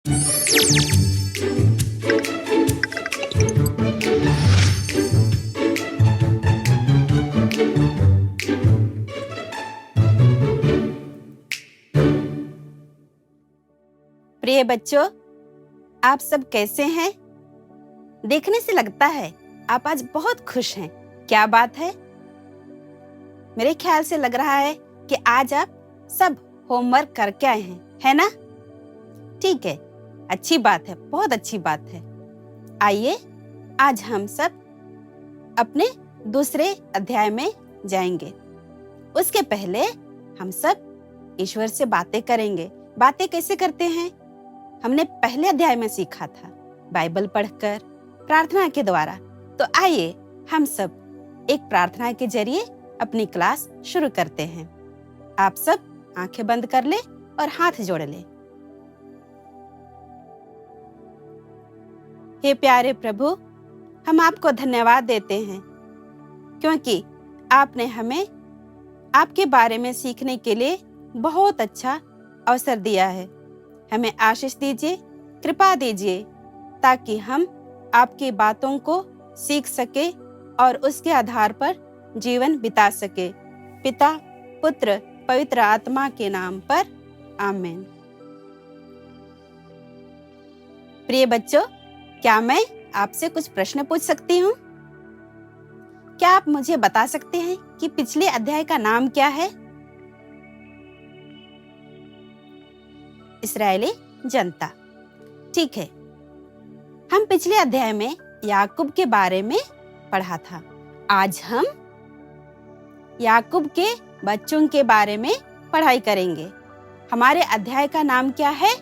प्रिय बच्चों, आप सब कैसे हैं? देखने से लगता है आप आज बहुत खुश हैं। क्या बात है? मेरे ख्याल से लग रहा है कि आज आप सब होमवर्क करके आए हैं, है ना? ठीक है, अच्छी बात है, बहुत अच्छी बात है। आइए आज हम सब अपने दूसरे अध्याय में जाएंगे। उसके पहले हम सब ईश्वर से बातें करेंगे। बातें कैसे करते हैं हमने पहले अध्याय में सीखा था, बाइबल पढ़कर, प्रार्थना के द्वारा। तो आइए हम सब एक प्रार्थना के जरिए अपनी क्लास शुरू करते हैं। आप सब आंखें बंद कर ले और हाथ जोड़ ले। हे प्यारे प्रभु, हम आपको धन्यवाद देते हैं क्योंकि आपने हमें आपके बारे में सीखने के लिए बहुत अच्छा अवसर दिया है। हमें आशीष दीजिए, कृपा दीजिए ताकि हम आपकी बातों को सीख सके और उसके आधार पर जीवन बिता सके। पिता, पुत्र, पवित्र आत्मा के नाम पर आमीन। प्रिय बच्चों, क्या मैं आपसे कुछ प्रश्न पूछ सकती हूँ? क्या आप मुझे बता सकते हैं कि पिछले अध्याय का नाम क्या है? इस्राएली जनता। ठीक है, हम पिछले अध्याय में याकूब के बारे में पढ़ा था। आज हम याकूब के बच्चों के बारे में पढ़ाई करेंगे। हमारे अध्याय का नाम क्या है?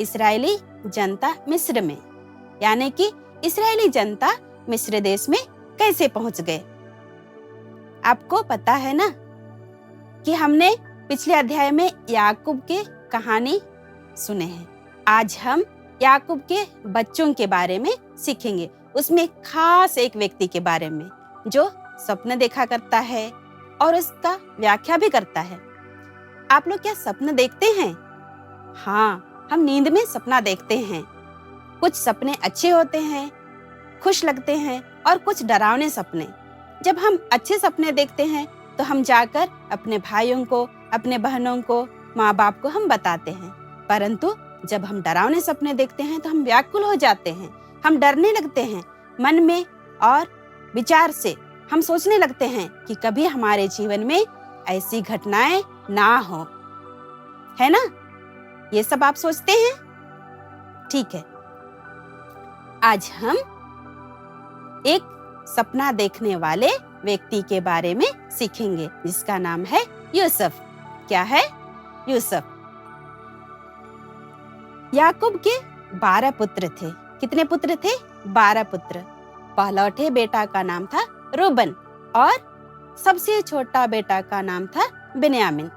इस्राएली जनता मिस्र में, यानी कि इस्राएली जनता मिस्र देश में कैसे पहुंच गए। आपको पता है ना कि हमने पिछले अध्याय में याकूब के कहानी सुने हैं। आज हम याकूब के बच्चों के बारे में सीखेंगे। उसमें खास एक व्यक्ति के बारे में जो सपने देखा करता है और उसका व्याख्या भी करता है। आप लोग क्या सपने देखते हैं? हाँ, हम नींद में सपना देखते हैं। कुछ सपने अच्छे होते हैं, खुश लगते हैं, और कुछ डरावने सपने। जब हम अच्छे सपने देखते हैं तो हम जाकर अपने भाइयों को, अपने बहनों को, माँ बाप को हम बताते हैं। परंतु जब हम डरावने सपने देखते हैं तो हम व्याकुल हो जाते हैं, हम डरने लगते हैं। मन में और विचार से हम सोचने लगते हैं कि कभी हमारे जीवन में ऐसी घटनाएं ना हो, है ना? ये सब आप सोचते हैं? ठीक है, आज हम एक सपना देखने वाले व्यक्ति के बारे में सीखेंगे जिसका नाम है यूसुफ। क्या है? यूसुफ। याकूब के 12 पुत्र थे। कितने पुत्र थे? 12 पुत्र। पहलौठे बेटा का नाम था रूबन और सबसे छोटा बेटा का नाम था बिन्यामीन।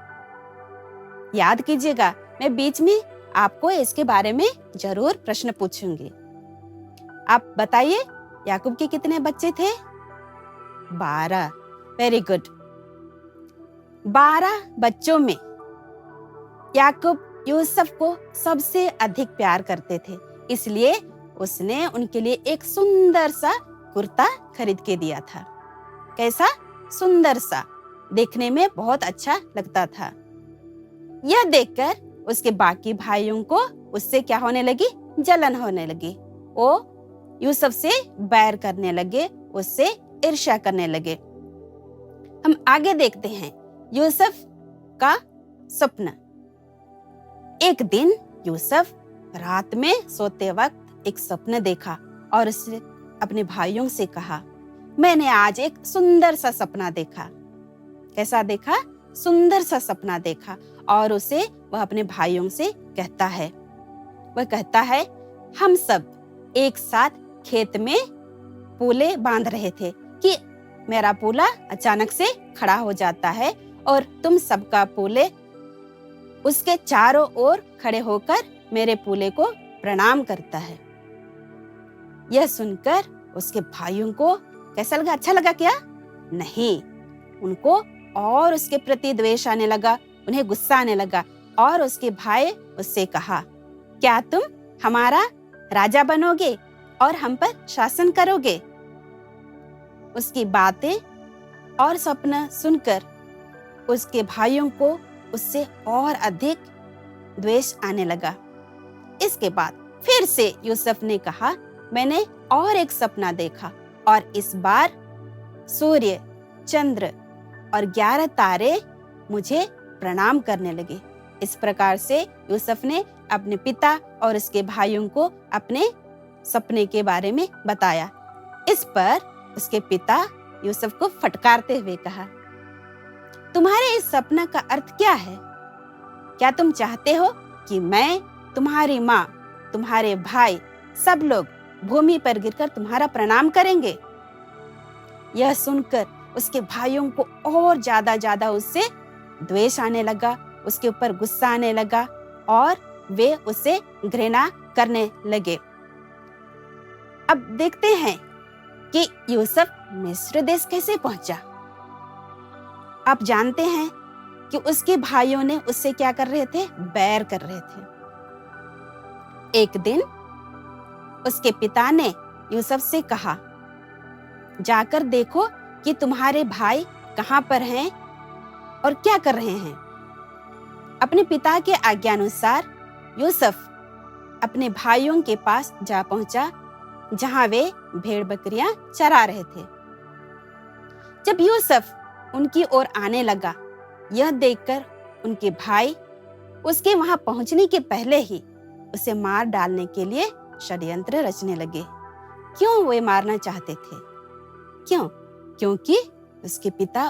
याद कीजिएगा, मैं बीच में आपको इसके बारे में जरूर प्रश्न पूछूंगी। आप बताइए, याकूब के कितने बच्चे थे? 12। Very good. 12 बच्चों में याकूब यूसुफ को सबसे अधिक प्यार करते थे, इसलिए उसने उनके लिए एक सुंदर सा कुर्ता खरीद के दिया था। कैसा? सुंदर सा, देखने में बहुत अच्छा लगता था। यह देखकर उसके बाकी भाइयों को उससे क्या होने लगी? जलन होने लगी। वो यूसुफ से बैर करने लगे, उससे ईर्ष्या करने लगे। हम आगे देखते हैं यूसुफ का सपना। एक दिन यूसुफ रात में सोते वक्त एक सपना देखा और उसने अपने भाइयों से कहा, मैंने आज एक सुंदर सा सपना देखा। कैसा देखा? सुंदर सा सपना देखा। और उसे वह अपने भाइयों से कहता है, वह कहता है, हम सब एक साथ खेत में पूले बांध रहे थे कि मेरा पूला अचानक से खड़ा हो जाता है और तुम सबका पूले उसके चारों ओर खड़े होकर मेरे पूले को प्रणाम करता है। यह सुनकर उसके भाइयों को कैसा लगा? अच्छा लगा क्या? नहीं, उनको और उसके प्रति द्वेष आने लगा, उन्हें गुस्सा आने लगा। और उसके भाई उससे कहा, क्या तुम हमारा राजा बनोगे और हम पर शासन करोगे। उसकी बातें और सपना सुनकर उसके भाइयों को उससे और अधिक द्वेष आने लगा। इसके बाद फिर से यूसुफ ने कहा, मैंने और एक सपना देखा और इस बार सूर्य, चंद्र और 11 तारे मुझे प्रणाम करने लगे। इस प्रकार से यूसुफ ने अपने पिता और उसके भाइयों को अपने सपने के बारे में बताया। इस पर उसके पिता यूसुफ को फटकारते हुए कहा, तुम्हारे इस सपना का अर्थ क्या है? क्या तुम चाहते हो कि मैं, तुम्हारी माँ, तुम्हारे भाई, सब लोग भूमि पर गिरकर तुम्हारा प्रणाम करेंगे? यह सुनकर उसके भाइयों को और ज्यादा उससे द्वेष आने लगा, उसके ऊपर गुस्सा आने लगा और वे उसे घृणा करने लगे। अब देखते हैं कि यूसुफ मिस्र देश कैसे पहुंचा। आप जानते हैं कि उसके भाइयों ने उससे क्या कर रहे थे? बैर कर रहे थे। एक दिन उसके पिता ने यूसुफ से कहा, जाकर देखो कि तुम्हारे भाई कहाँ पर हैं और क्या कर रहे हैं। अपने पिता के आज्ञानुसार यूसुफ अपने भाइयों के पास जा पहुंचा, जहां वे भेड़ बकरियां चरा रहे थे। जब यूसुफ उनकी ओर आने लगा, यह देखकर उनके भाई उसके वहां पहुंचने के पहले ही उसे मार डालने के लिए षड्यंत्र रचने लगे। क्यों वे मारना चाहते थे? क्यों? क्योंकि उसके पिता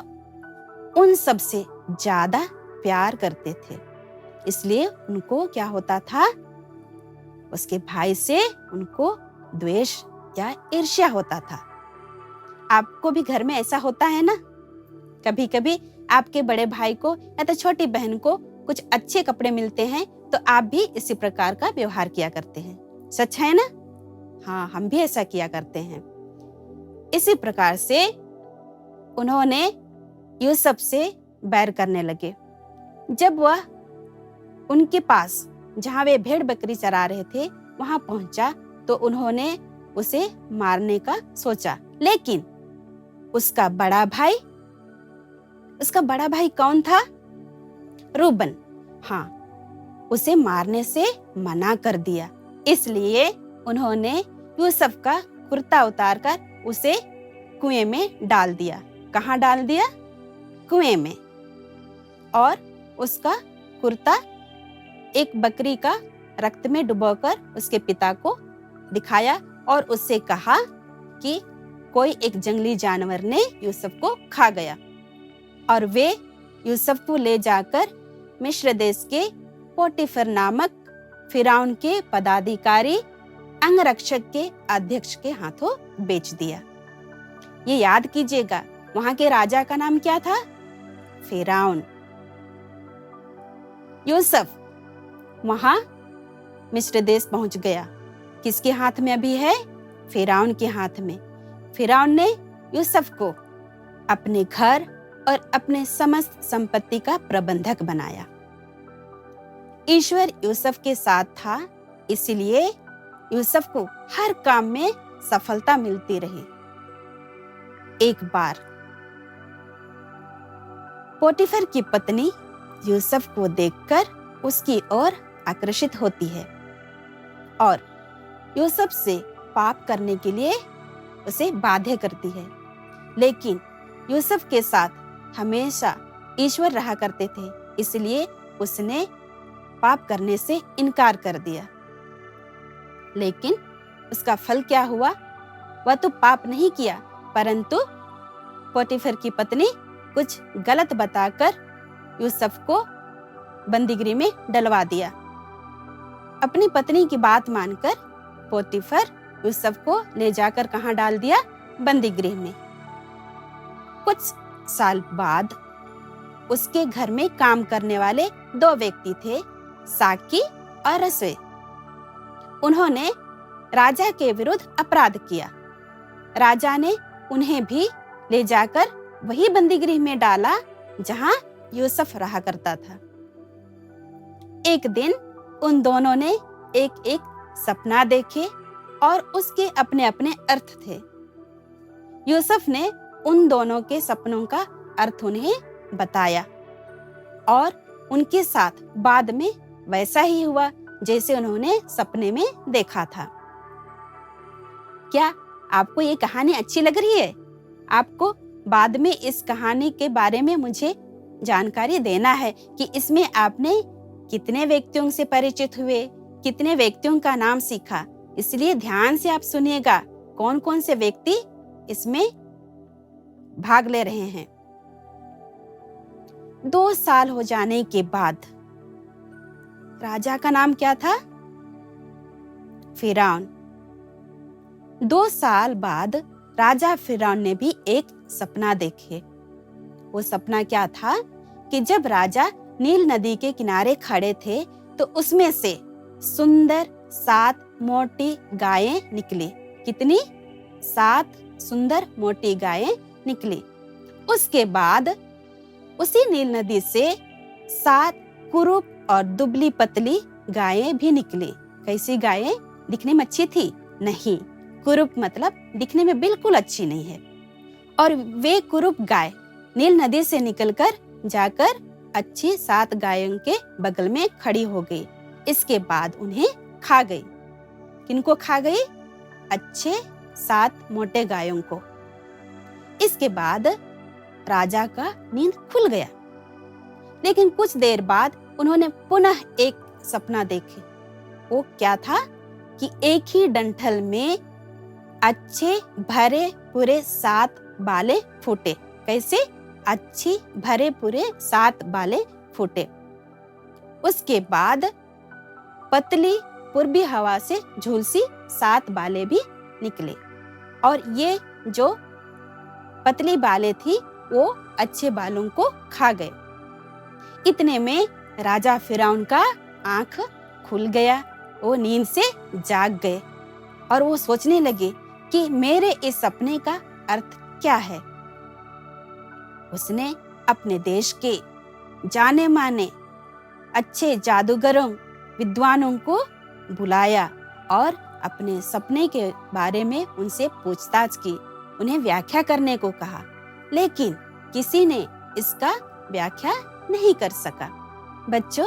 उन सब से ज्यादा प्यार करते थे। इसलिए उनको क्या होता था? उसके भाई से उनको द्वेष या ईर्ष्या होता था। आपको भी घर में ऐसा होता है ना? कभी कभी आपके बड़े भाई को या तो छोटी बहन को कुछ अच्छे कपड़े मिलते हैं तो आप भी इसी प्रकार का व्यवहार किया करते हैं। सच है ना? हाँ, हम भी ऐसा किया करते हैं। इसी प्रकार से उन्होंने यूसुफ से बैर करने लगे। जब वह उनके पास जहां वे भेड़ बकरी चरा रहे थे वहां पहुंचा तो उन्होंने उसे मारने का सोचा, लेकिन उसका बड़ा भाई कौन था? रूबन। हाँ, उसे मारने से मना कर दिया। इसलिए उन्होंने यूसुफ का कुर्ता उतारकर उसे कुएं में डाल दिया। कहाँ डाल दिया? कुएं में। और उसका कुर्ता एक बकरी का रक्त में डुबोकर उसके पिता को दिखाया और उससे कहा कि कोई एक जंगली जानवर ने यूसुफ को खा गया। और वे यूसुफ को ले जाकर मिस्र देश के पोटीफर नामक फिरौन के पदाधिकारी अंगरक्षक के अध्यक्ष के हाथों बेच दिया। ये याद कीजिएगा, वहां के राजा का नाम क्या था? फिरौन। यूसुफ वहां मिस्र देश पहुंच गया। किसके हाथ में अभी है? फिरौन के हाथ में। फिरौन ने यूसुफ को अपने घर और अपने समस्त संपत्ति का प्रबंधक बनाया। ईश्वर यूसुफ के साथ था, इसलिए यूसुफ को हर काम में सफलता मिलती रही। एक बार पोटीफर की पत्नी यूसुफ को देखकर उसकी ओर आकर्षित होती है और यूसुफ से पाप करने के लिए उसे बाध्य करती है। लेकिन यूसुफ के साथ हमेशा ईश्वर रहा करते थे, इसलिए उसने पाप करने से इनकार कर दिया। लेकिन उसका फल क्या हुआ? वह तो पाप नहीं किया, परंतु पोटीफर की पत्नी कुछ गलत बताकर यूसुफ को बंदीगृह में डलवा दिया। अपनी पत्नी की बात मानकर पोटीफर यूसुफ को ले जाकर कहां डाल दिया? बंदीगृह में। कुछ साल बाद उसके घर में काम करने वाले 2 व्यक्ति थे, साकी और रसवे। उन्होंने राजा के विरुद्ध अपराध किया। राजा ने उन्हें भी ले जाकर वही बंदीगृह में डाला जहां यूसुफ रहा करता था। एक दिन उन दोनों ने एक सपना देखे और उसके अपने अपने अर्थ थे। यूसुफ ने उन दोनों के सपनों का अर्थ उन्हें बताया और उनके साथ बाद में वैसा ही हुआ जैसे उन्होंने सपने में देखा था। क्या आपको ये कहानी अच्छी लग रही है? आपको बाद में इस कहानी के बारे में मुझे जानकारी देना है कि इसमें आपने कितने व्यक्तियों से परिचित हुए, कितने व्यक्तियों का नाम सीखा। इसलिए ध्यान से आप सुनिएगा कौन कौन से व्यक्ति इसमें भाग ले रहे हैं। 2 साल हो जाने के बाद राजा का नाम क्या था? फिरौन। 2 साल बाद राजा फिरौन ने भी एक सपना देखे। वो सपना क्या था कि जब राजा नील नदी के किनारे खड़े थे तो उसमें से सुंदर 7 मोटी गायें निकली। कितनी? 7 सुंदर मोटी गायें निकली। उसके बाद उसी नील नदी से 7 कुरूप और दुबली पतली गायें भी निकली। कैसी गायें? दिखने में अच्छी थी? नहीं, कुरूप मतलब दिखने में बिल्कुल अच्छी नहीं है। और वे कुरूप गाय नील नदी से निकलकर जाकर अच्छी 7 गायों के बगल में खड़ी हो गई। इसके बाद उन्हें खा गई। किनको खा गई? अच्छे 7 मोटे गायों को। इसके बाद राजा का नींद खुल गया। लेकिन कुछ देर बाद उन्होंने पुनः एक सपना देखे। वो क्या था कि एक ही डंठल में अच्छे भरे पूरे 7 बाले फूटे। कैसे? अच्छी भरे पूरे 7 बाले फूटे। उसके बाद पतली पूर्वी हवा से झुलसी 7 बाले भी निकले और ये जो पतली बाले थी वो अच्छे बालों को खा गए। इतने में राजा फिरौन का आंख खुल गया। वो नींद से जाग गए और वो सोचने लगे कि मेरे इस सपने का अर्थ क्या है। उसने अपने देश के जाने माने अच्छे जादूगरों, विद्वानों को बुलाया और अपने सपने के बारे में उनसे पूछताछ की। उन्हें व्याख्या करने को कहा, लेकिन किसी ने इसका व्याख्या नहीं कर सका। बच्चों,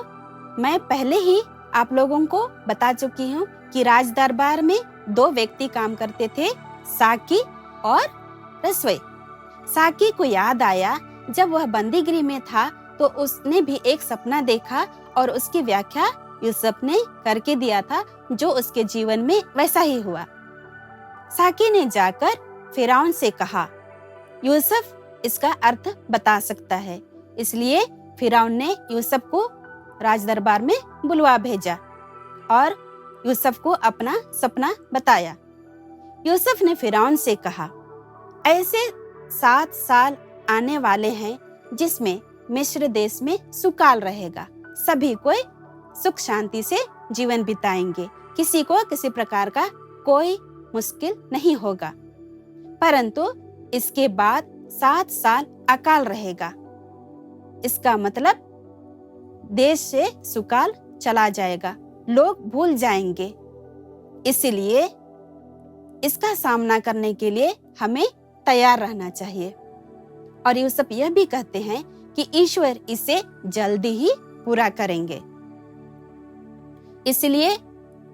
मैं पहले ही आप लोगों को बता चुकी हूँ कि राज दरबार में 2 व्यक्ति काम करते थे, साकी और रसोई। साकी को याद आया जब वह बंदीगृह में था तो उसने भी एक सपना देखा और उसकी व्याख्या यूसुफ ने करके दिया था, जो उसके जीवन में वैसा ही हुआ। साकी ने जाकर फिरौन से कहा, यूसुफ इसका अर्थ बता सकता है। इसलिए फिरौन ने यूसुफ को राजदरबार में बुलवा भेजा और यूसुफ को अपना सपना बताया। यूसुफ ने फिरौन से कहा, ऐसे 7 साल आने वाले हैं जिसमें मिस्र देश में सुकाल रहेगा। सभी कोई सुख शांति से जीवन बिताएंगे, किसी को किसी प्रकार का कोई मुश्किल नहीं होगा। परंतु इसके बाद 7 साल अकाल रहेगा। इसका मतलब देश से सुकाल चला जाएगा, लोग भूल जाएंगे। इसलिए इसका सामना करने के लिए हमें तैयार रहना चाहिए। और यूसुफ यह भी कहते हैं कि ईश्वर इसे जल्दी ही पूरा करेंगे। इसलिए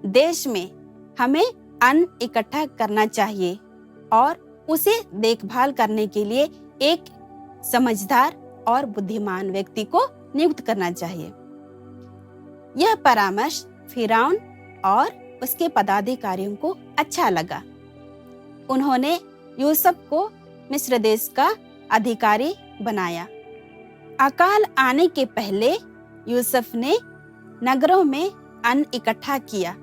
देश में हमें अन्न इकट्ठा करना चाहिए और उसे देखभाल करने के लिए एक समझदार और बुद्धिमान व्यक्ति को नियुक्त करना चाहिए। यह परामर्श फिरौन और उसके पदाधिकारियों को अच्छा लगा। उन्होंने यूसुफ को मिस्र देश का अधिकारी बनाया। अकाल आने के पहले यूसुफ ने नगरों में अन्न इकट्ठा किया।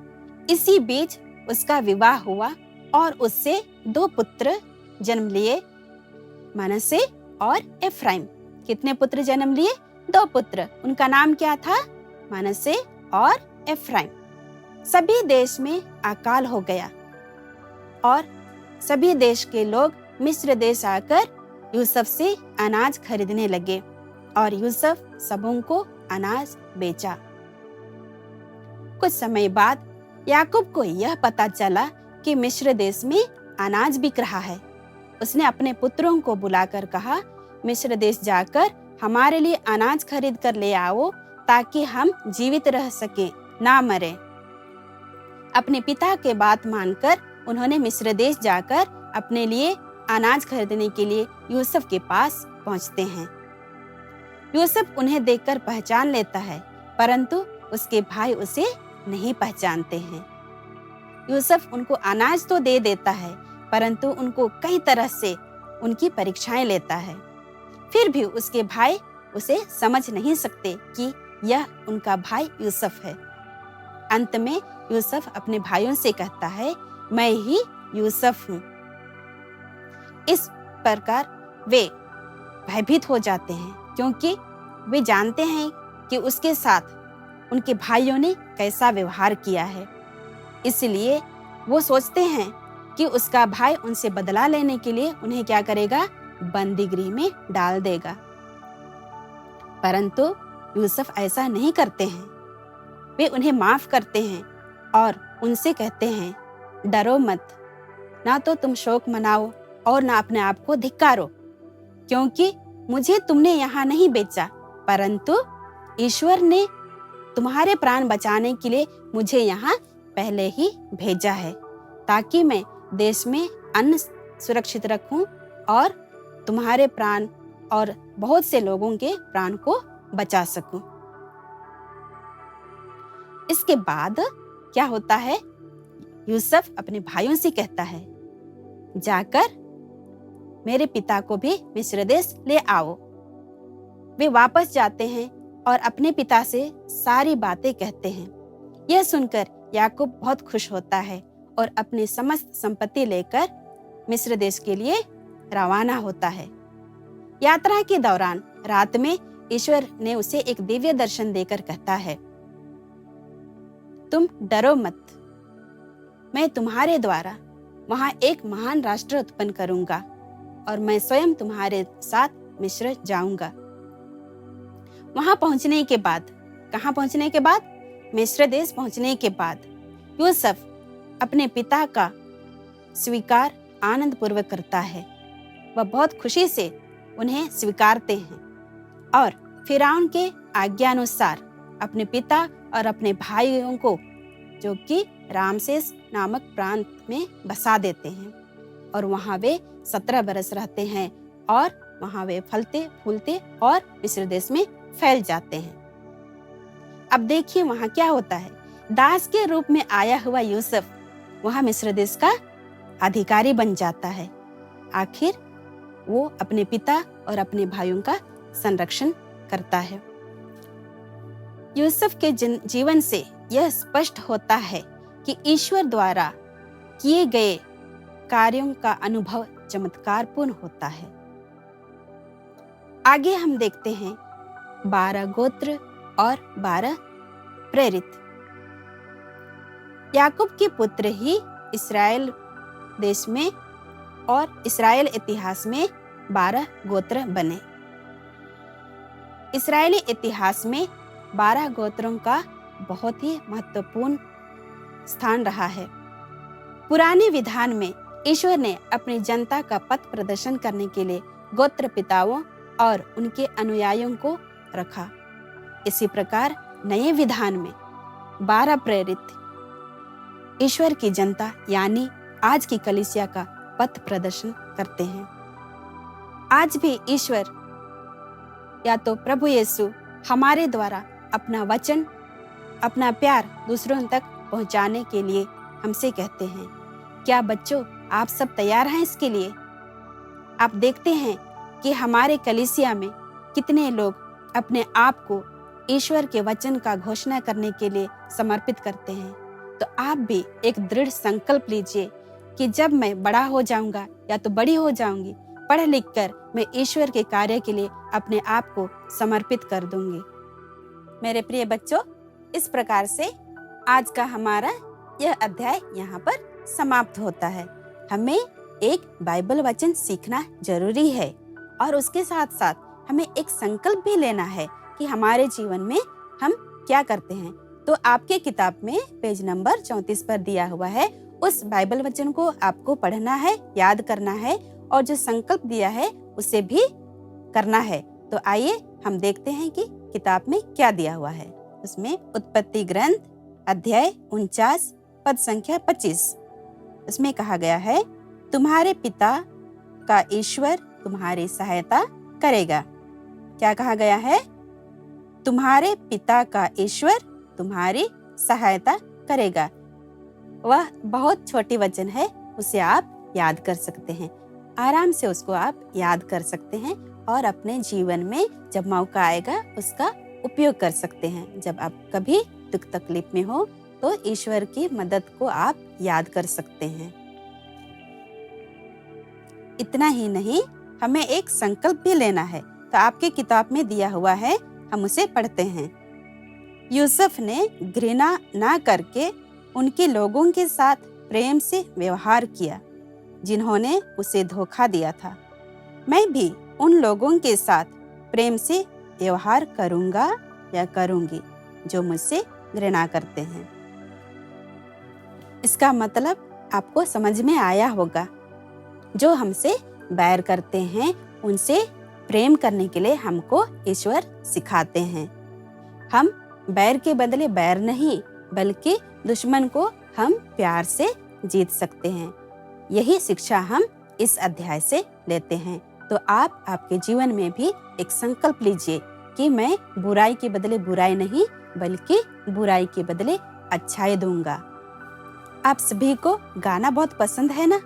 इसी बीच उसका विवाह हुआ और उससे 2 पुत्र जन्म लिए, मनश्शे और एफ्राइम। कितने पुत्र जन्म लिए? 2 पुत्र। उनका नाम क्या था? मनश्शे और एफ्राइम। सभी देश में अकाल हो गया और सभी देश के लोग मिस्र देश आकर यूसुफ से अनाज खरीदने लगे और यूसुफ सबों को अनाज बेचा। कुछ समय बाद याकूब को यह पता चला कि मिस्र देश में अनाज बिक रहा है। उसने अपने पुत्रों को बुलाकर कहा, मिस्र देश जाकर हमारे लिए अनाज खरीद कर ले आओ, ताकि हम जीवित रह सकें, ना मरे। अपने पिता के बात मानकर उन्होंने मिस्र देश जाकर अपने लिए अनाज खरीदने के लिए यूसुफ के पास पहुंचते हैं। यूसुफ उन्हें देखकर पहचान लेता है, परंतु उसके भाई उसे नहीं पहचानते हैं। यूसुफ उनको अनाज तो दे देता है, परंतु उनको कई तरह से उनकी परीक्षाएं लेता है। फिर भी उसके भाई उसे समझ नहीं सकते कि यह उनका भाई यूसुफ है। अंत में यूसुफ अपने भाइयों से कहता है, मैं ही यूसुफ हूँ। इस प्रकार वे भयभीत हो जाते हैं, क्योंकि वे जानते हैं कि उसके साथ उनके भाइयों ने कैसा व्यवहार किया है। इसलिए वो सोचते हैं कि उसका भाई उनसे बदला लेने के लिए उन्हें क्या करेगा, बंदी गृह में डाल देगा। परंतु यूसुफ ऐसा नहीं करते हैं। वे उन्हें माफ करते हैं और उनसे कहते हैं, डरो मत, ना तो तुम शोक मनाओ और ना अपने आप को धिक्कारो, क्योंकि मुझे तुमने यहाँ नहीं बेचा, परंतु ईश्वर ने तुम्हारे प्राण बचाने के लिए मुझे यहाँ पहले ही भेजा है, ताकि मैं देश में अन्न सुरक्षित रखूं और तुम्हारे प्राण और बहुत से लोगों के प्राण को बचा सकूं। इसके बाद क्या होता है, यूसुफ अपने भाइयों से कहता है, जाकर मेरे पिता को भी मिस्र देश ले आओ। वे वापस जाते हैं और अपने पिता से सारी बातें कहते हैं। यह सुनकर याकूब बहुत खुश होता है और अपनी समस्त संपत्ति लेकर मिस्र देश के लिए रवाना होता है। यात्रा के दौरान रात में ईश्वर ने उसे एक दिव्य दर्शन देकर कहता है, तुम डरो मत, मैं तुम्हारे द्वारा वहां एक महान राष्ट्र उत्पन्न करूंगा और मैं स्वयं तुम्हारे साथ मिस्र जाऊंगा। वहां पहुंचने के बाद, कहां पहुंचने के बाद? मिस्र देश पहुंचने के बाद यूसुफ अपने पिता का स्वीकार आनंद पूर्वक करता है। वह बहुत खुशी से उन्हें स्वीकारते हैं और फिरौन के आज्ञानुसार अपने पिता और अपने भाइयों को, जो कि रामसेस नामक प्रांत में बसा देते हैं और वहां वे 17 बरस रहते हैं और वहां वे फलते फूलते और मिस्र देश में फैल जाते हैं। अब देखिए वहां क्या होता है। दास के रूप में आया हुआ यूसुफ वहां मिस्र देश का अधिकारी बन जाता है। आखिर वो अपने पिता और अपने भाइयों का संरक्षण करता है। यूसुफ के जीवन से यह स्पष्ट होता है कि ईश्वर द्वारा किए गए कार्यों का अनुभव चमत्कारपूर्ण होता है। आगे हम देखते हैं 12 गोत्र और 12 प्रेरित। याकूब के पुत्र ही इस्राएल देश में और इस्राएल इतिहास में 12 गोत्र बने। इस्राएली इतिहास में 12 गोत्रों का बहुत ही महत्वपूर्ण स्थान रहा है। पुराने विधान में ईश्वर ने अपनी जनता का पथ प्रदर्शन करने के लिए गोत्र पिताओं और उनके अनुयायियों को रखा। इसी प्रकार नए विधान में 12 प्रेरित ईश्वर की जनता यानी आज की कलीसिया का पथ प्रदर्शन करते हैं। आज भी ईश्वर या तो प्रभु यीशु हमारे द्वारा अपना वचन, अपना प्यार दूसरों तक पहुंचाने के लिए हमसे कहते हैं। क्या बच्चों, आप सब तैयार हैं इसके लिए? आप देखते हैं कि हमारे कलीसिया में कितने लोग अपने आप को ईश्वर के वचन का घोषणा करने के लिए समर्पित करते हैं। तो आप भी एक दृढ़ संकल्प लीजिए कि जब मैं बड़ा हो जाऊंगा या तो बड़ी हो जाऊंगी, पढ़ लिख कर मैं ईश्वर के कार्य के लिए अपने आप को समर्पित कर दूंगी। मेरे प्रिय बच्चों, इस प्रकार से आज का हमारा यह अध्याय यहाँ पर समाप्त होता है। हमें एक बाइबल वचन सीखना जरूरी है और उसके साथ साथ हमें एक संकल्प भी लेना है कि हमारे जीवन में हम क्या करते हैं। तो आपके किताब में पेज नंबर 34 पर दिया हुआ है, उस बाइबल वचन को आपको पढ़ना है, याद करना है और जो संकल्प दिया है उसे भी करना है। तो आइए हम देखते हैं कि किताब में क्या दिया हुआ है। उसमें उत्पत्ति ग्रंथ अध्याय 49 पद संख्या 25, उसमें कहा गया है, तुम्हारे पिता का ईश्वर तुम्हारी सहायता करेगा। क्या कहा गया है? तुम्हारे पिता का ईश्वर तुम्हारी सहायता करेगा। वह बहुत छोटी वचन है, उसे आप याद कर सकते हैं, आराम से उसको आप याद कर सकते हैं और अपने जीवन में जब मौका आएगा उसका उपयोग कर सकते हैं। जब आप कभी दुख तकलीफ में हो तो ईश्वर की मदद को आप याद कर सकते हैं। इतना ही नहीं, हमें एक संकल्प भी लेना है। तो आपके किताब में दिया हुआ है, हम उसे पढ़ते हैं। यूसुफ ने घृणा ना करके उनके लोगों के साथ प्रेम से व्यवहार किया जिन्होंने उसे धोखा दिया था। मैं भी उन लोगों के साथ प्रेम से व्यवहार करूंगा या करूंगी जो मुझसे घृणा करते हैं। इसका मतलब आपको समझ में आया होगा। जो हमसे बैर करते हैं उनसे प्रेम करने के लिए हमको ईश्वर सिखाते हैं। हम बैर के बदले बैर नहीं, बल्कि दुश्मन को हम प्यार से जीत सकते हैं। यही शिक्षा हम इस अध्याय से लेते हैं। तो आप आपके जीवन में भी एक संकल्प लीजिए कि मैं बुराई के बदले बुराई नहीं, बल्कि बुराई के बदले अच्छाई दूंगा। आप सभी को गाना बहुत पसंद है ना?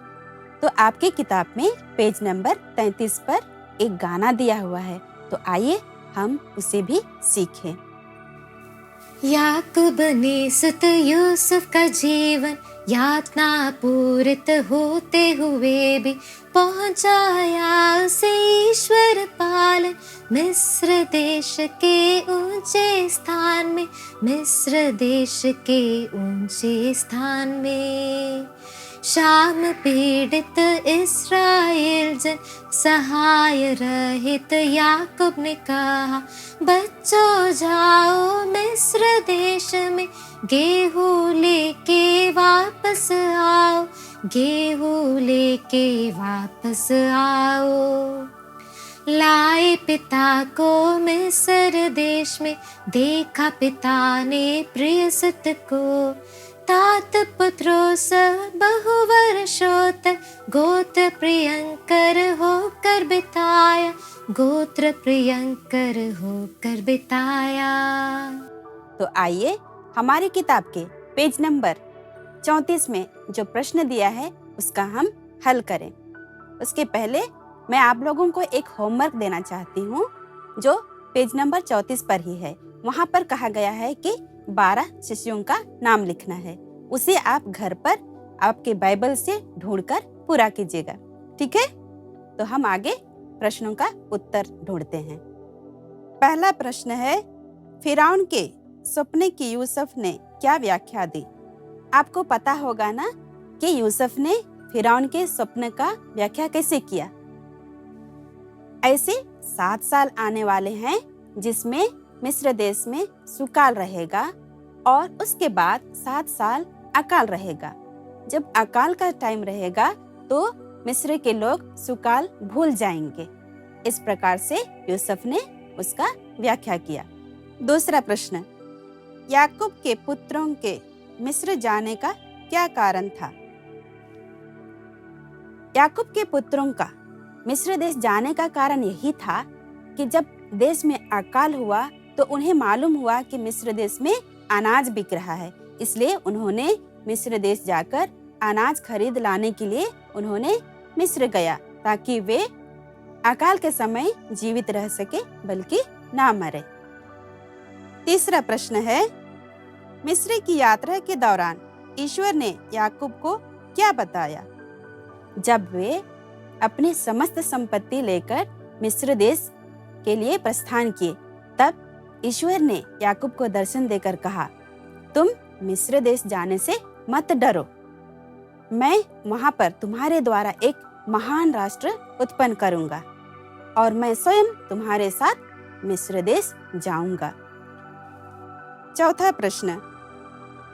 तो आपके किताब में पेज नंबर 33 पर एक गाना दिया हुआ है, तो आइए हम उसे भी सीखें। याकूब ने सुत यूसुफ का जीवन यातना पूरित होते हुए भी पहुंचाया उसे ईश्वर पालन मिस्र देश के ऊंचे स्थान में, मिस्र देश के ऊंचे स्थान में। शाम पीड़ित इस्राएल जन सहाय रहित याकूब ने कहा, बच्चों जाओ मिस्र देश में गेहूं लेके वापस आओ, गेहूं लेके वापस आओ। लाए पिता को मिस्र देश में, देखा पिता ने प्रिय सुत को। तात पुत्रों सब बहु वर्षों तक गोत्र प्रियंकर होकर बिताया, गोत्र प्रियंकर होकर बिताया। तो आइए हमारी किताब के पेज नंबर 34 में जो प्रश्न दिया है उसका हम हल करें। उसके पहले मैं आप लोगों को एक होमवर्क देना चाहती हूँ जो पेज नंबर 34 पर ही है। वहाँ पर कहा गया है कि 12 शिष्यों का नाम लिखना है। उसे आप घर पर आपके बाइबल से ढूंढकर पूरा कीजिएगा, ठीक है? तो हम आगे प्रश्नों का उत्तर ढूंढते हैं। पहला प्रश्न है, फिरौन के सपने की यूसुफ ने क्या व्याख्या दी? आपको पता होगा ना कि यूसुफ ने फिरौन के सपने का व्याख्या कैसे किया। ऐसे 7 साल आने वाले हैं जिसमें मिस्र देश में सुकाल रहेगा और उसके बाद 7 साल अकाल रहेगा। जब अकाल का टाइम रहेगा तो मिस्र के लोग सुकाल भूल जाएंगे। इस प्रकार से यूसुफ ने उसका व्याख्या किया। दूसरा प्रश्न, याकूब के पुत्रों के मिस्र जाने का क्या कारण था? याकूब के पुत्रों का मिस्र देश जाने का कारण यही था कि जब देश में अकाल हुआ तो उन्हें मालूम हुआ कि मिस्र देश में अनाज बिक रहा है, इसलिए उन्होंने मिस्र देश जाकर अनाज खरीद लाने के लिए उन्होंने मिस्र गया ताकि वे अकाल के समय जीवित रह सके बल्कि ना मरे। तीसरा प्रश्न है, मिस्र की यात्रा के दौरान ईश्वर ने याकूब को क्या बताया? जब वे अपनी समस्त संपत्ति लेकर मिस्र देश के लिए प्रस्थान किए तब ईश्वर ने याकूब को दर्शन देकर कहा, तुम मिस्र देश जाने से मत डरो, मैं वहां पर तुम्हारे द्वारा एक महान राष्ट्र उत्पन्न करूंगा और मैं स्वयं तुम्हारे साथ मिस्र देश जाऊंगा। चौथा प्रश्न,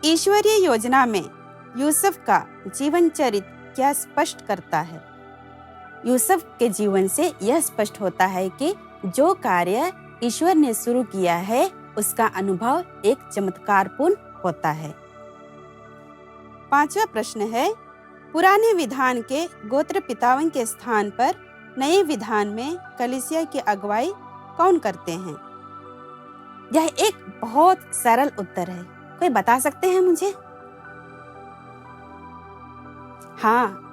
ईश्वरीय योजना में यूसुफ का जीवन चरित्र क्या स्पष्ट करता है? यूसुफ के जीवन से यह स्पष्ट होता है कि जो कार्य ईश्वर ने शुरू किया है उसका अनुभव एक चमत्कारपूर्ण होता है। 5वां प्रश्न है, पुराने विधान के गोत्र पिताओं के स्थान पर नए विधान में कलीसिया की अगुवाई कौन करते हैं? यह एक बहुत सरल उत्तर है। कोई बता सकते हैं मुझे? हाँ,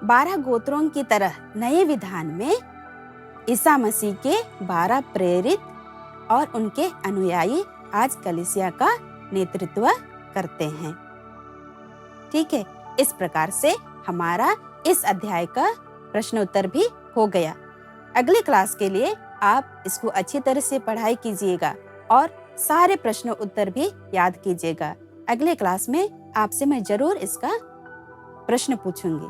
12 गोत्रों की तरह नए विधान में ईसा मसीह के 12 प्रेरित और उनके अनुयायी आज कलीसिया का नेतृत्व करते हैं। ठीक है, इस प्रकार से हमारा इस अध्याय का प्रश्न उत्तर भी हो गया। अगली क्लास के लिए आप इसको अच्छी तरह से पढ़ाई कीजिएगा और सारे प्रश्न उत्तर भी याद कीजिएगा। अगले क्लास में आपसे मैं जरूर इसका प्रश्न पूछूंगी।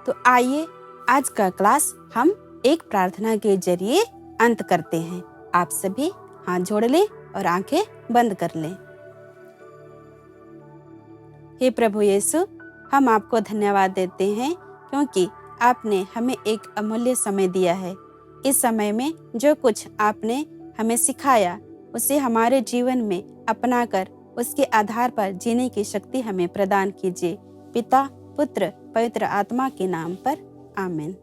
तो आइए आज का क्लास हम एक प्रार्थना के जरिए अंत करते हैं। आप सभी हाथ जोड़ लें और आंखें बंद कर लें। हे प्रभु यीशु, हम आपको धन्यवाद देते हैं क्योंकि आपने हमें एक अमूल्य समय दिया है। इस समय में जो कुछ आपने हमें सिखाया उसे हमारे जीवन में अपनाकर उसके आधार पर जीने की शक्ति हमें प्रदान कीजिए। पिता, पुत्र, पवित्र आत्मा के नाम पर आमीन।